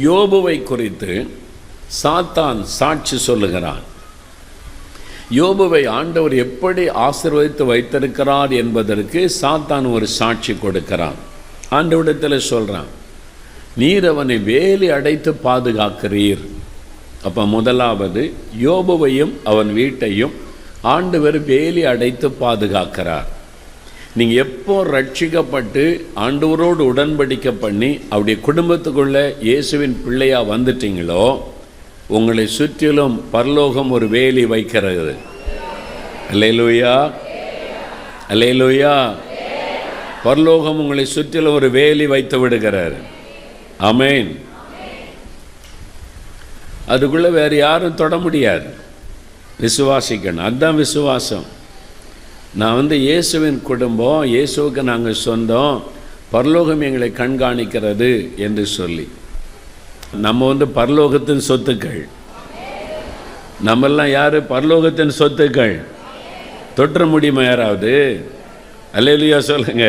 யோபுவை குறித்து சாத்தான் சாட்சி சொல்லுகிறான். யோபுவை ஆண்டவர் எப்படி ஆசீர்வதித்து வைத்திருக்கிறார் என்பதற்கு சாத்தான் ஒரு சாட்சி கொடுக்கிறான். ஆண்டவரிடத்தில் சொல்கிறான், நீர் அவனை வேலி அடைத்து பாதுகாக்கிறீர். அப்போ முதலாவது யோபுவையும் அவன் வீட்டையும் ஆண்டவர் வேலி அடைத்து பாதுகாக்கிறார். நீங்கள் எப்போ ரட்சிக்கப்பட்டு ஆண்டவரோடு உடன்படிக்கை பண்ணி அவருடைய குடும்பத்துக்குள்ளே இயேசுவின் பிள்ளையாக வந்துட்டீங்களோ, உங்களை சுற்றிலும் பரலோகம் ஒரு வேலி வைக்கிறது. அல்லேலூயா, அல்லேலூயா. பரலோகம் உங்களை சுற்றிலும் ஒரு வேலி வைத்து விடுகிறார். ஆமென். அதுக்குள்ளே வேறு யாரும் தொட முடியாது. விசுவாசிக்கணும், அதுதான் விசுவாசம். நான் இயேசுவின் குடும்பம், இயேசுவுக்கு நாங்கள் சொந்தம், பரலோகம் எங்களை கண்காணிக்கிறது என்று சொல்லி நம்ம பரலோகத்தின் சொத்துக்கள். நம்மெல்லாம் யார்? பரலோகத்தின் சொத்துக்கள். தொற்ற முடியுமா யாராவது? அல்லேலூயா சொல்லுங்க.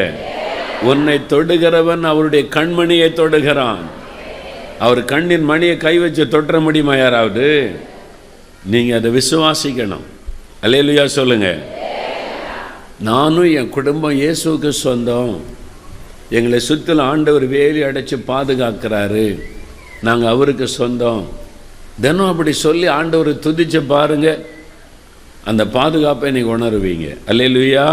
உன்னை தொடுகிறவன் அவருடைய கண்மணியை தொடுகிறான். அவர் கண்ணின் மணியை கை வச்சு தொற்ற முடியுமா யாராவது? நீங்கள் அதை விசுவாசிக்கணும். அல்லேலூயா சொல்லுங்க. நானும் என் குடும்பம் இயேசுவுக்கு சொந்தம், எங்களை சுற்றிலும் ஆண்டவர் வேலி அடைச்சி பாதுகாக்கிறாரு, நாங்கள் அவருக்கு சொந்தம். தினம் அப்படி சொல்லி ஆண்டவரை துதிச்சு பாருங்க, அந்த பாதுகாப்பை நீங்கள் உணருவீங்க. அல்லேலூயா.